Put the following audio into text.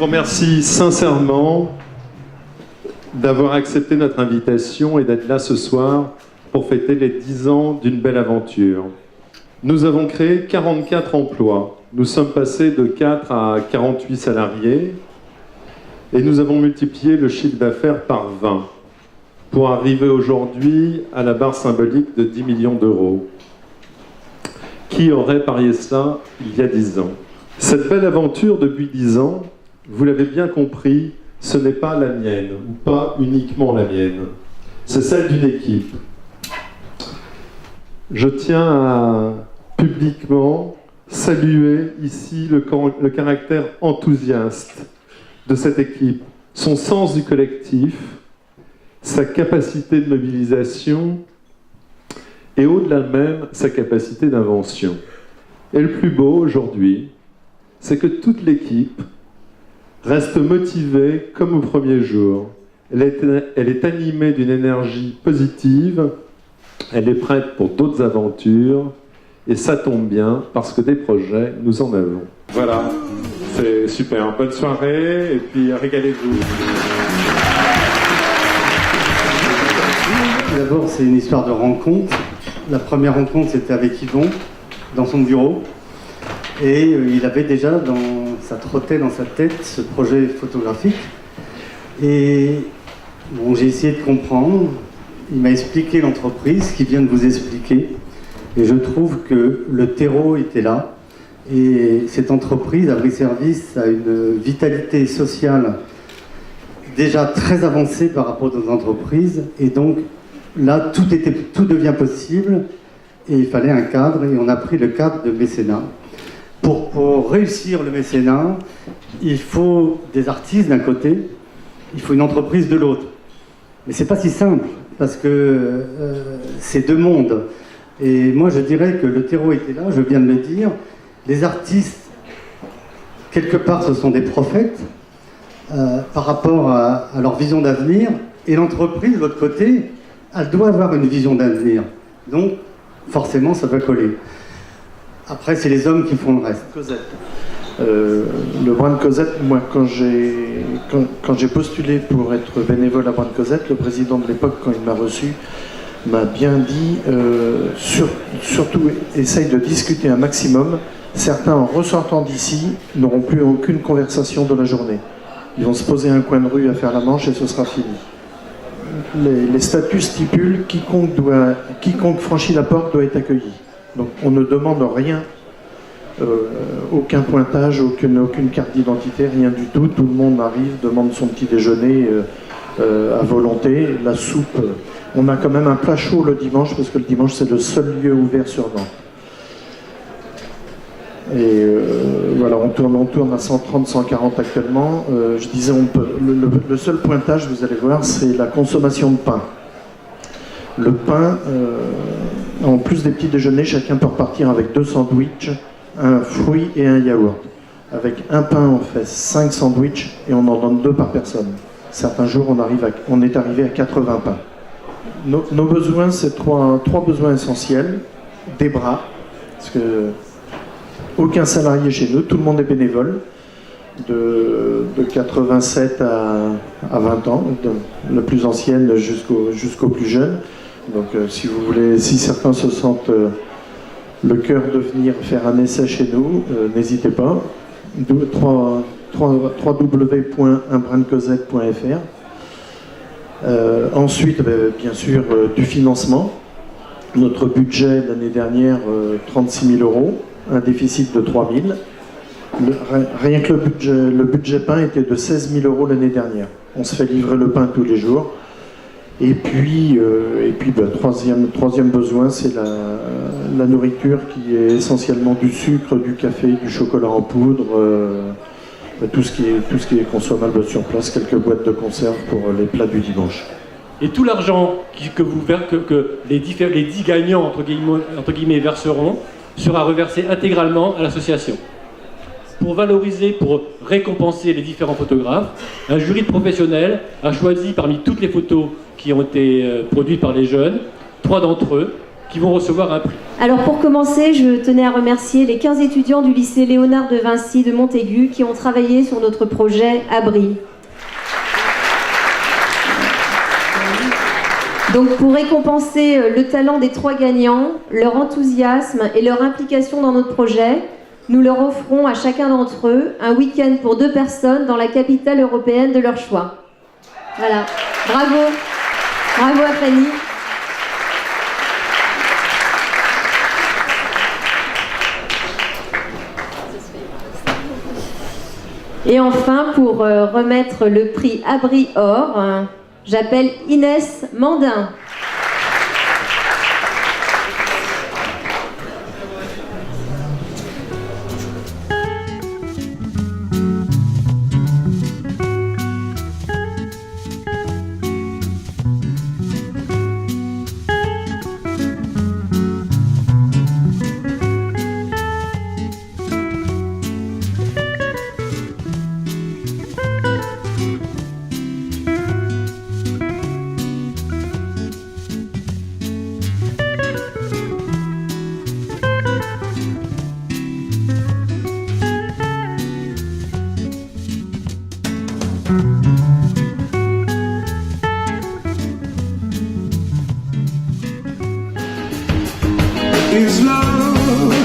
vous remercie sincèrement d'avoir accepté notre invitation et d'être là ce soir pour fêter les 10 ans d'une belle aventure. Nous avons créé 44 emplois. Nous sommes passés de 4 à 48 salariés et nous avons multiplié le chiffre d'affaires par 20 pour arriver aujourd'hui à la barre symbolique de 10 millions d'euros. Qui aurait parié cela il y a 10 ans? Cette belle aventure depuis 10 ans, vous l'avez bien compris, ce n'est pas la mienne, ou pas uniquement la mienne. C'est celle d'une équipe. Je tiens à publiquement saluer ici le caractère enthousiaste de cette équipe, son sens du collectif, sa capacité de mobilisation et au-delà même sa capacité d'invention. Et le plus beau aujourd'hui, c'est que toute l'équipe reste motivée comme au premier jour. Elle est animée d'une énergie positive, elle est prête pour d'autres aventures, et ça tombe bien, parce que des projets, nous en avons. Voilà, c'est super. Bonne soirée, et puis régalez-vous. D'abord, c'est une histoire de rencontre. La première rencontre, c'était avec Yvon, dans son bureau. Et il avait déjà, ça trottait dans sa tête, ce projet photographique. Et bon, j'ai essayé de comprendre. Il m'a expliqué l'entreprise, qu'il vient de vous expliquer. Et je trouve que le terreau était là. Et cette entreprise a pris service à une vitalité sociale déjà très avancée par rapport aux entreprises. Et donc, là, tout devient possible. Et il fallait un cadre. Et on a pris le cadre de mécénat. Pour réussir le mécénat, il faut des artistes d'un côté, il faut une entreprise de l'autre. Mais c'est pas si simple, parce que c'est deux mondes. Et moi, je dirais que le terreau était là, je viens de le dire. Les artistes, quelque part, ce sont des prophètes par rapport à leur vision d'avenir. Et l'entreprise, de l'autre côté, elle doit avoir une vision d'avenir. Donc, forcément, ça va coller. Après, c'est les hommes qui font le reste. Cosette. Le Brin de Cosette, moi, quand j'ai postulé pour être bénévole à Brin de Cosette, le président de l'époque, quand il m'a reçu, m'a bien dit surtout essaye de discuter un maximum. Certains, en ressortant d'ici, n'auront plus aucune conversation de la journée. Ils vont se poser un coin de rue à faire la manche et ce sera fini. Les statuts stipulent quiconque franchit la porte doit être accueilli. Donc on ne demande rien, aucun pointage, aucune carte d'identité, rien du tout. Tout le monde arrive, demande son petit déjeuner à volonté. La soupe, on a quand même un plat chaud le dimanche, parce que le dimanche c'est le seul lieu ouvert sur Nantes. Et voilà, on tourne à 130, 140 actuellement. Je disais, le seul pointage, vous allez voir, c'est la consommation de pain. Le pain, en plus des petits déjeuners, chacun peut repartir avec 2 sandwichs, un fruit et un yaourt. Avec un pain, on fait 5 sandwichs et on en donne 2 par personne. Certains jours, on est arrivé à 80 pains. Nos besoins, c'est trois besoins essentiels. Des bras, parce que aucun salarié chez nous, tout le monde est bénévole, de 87 à 20 ans, le plus ancienne jusqu'au plus jeune. Donc si certains se sentent le cœur de venir faire un essai chez nous, n'hésitez pas. www.unbrindecosette.fr. Ensuite, bien sûr, du financement. Notre budget l'année dernière, 36 000 €, un déficit de 3 000. Rien que le budget pain était de 16 000 € l'année dernière. On se fait livrer le pain tous les jours. Et puis troisième besoin, c'est la nourriture qui est essentiellement du sucre, du café, du chocolat en poudre, tout ce qui est consommable sur place, quelques boîtes de conserve pour les plats du dimanche. Et tout l'argent que les 10 gagnants entre guillemets verseront sera reversé intégralement à l'association. Pour valoriser, pour récompenser les différents photographes, un jury de professionnels a choisi parmi toutes les photos qui ont été produites par les jeunes, 3 d'entre eux, qui vont recevoir un prix. Alors pour commencer, je tenais à remercier les 15 étudiants du lycée Léonard de Vinci de Montaigu qui ont travaillé sur notre projet Abri. Donc pour récompenser le talent des 3 gagnants, leur enthousiasme et leur implication dans notre projet, nous leur offrons à chacun d'entre eux un week-end pour 2 personnes dans la capitale européenne de leur choix. Voilà, bravo, bravo à Fanny. Et enfin, pour remettre le prix Abri Or, j'appelle Inès Mandin. Is love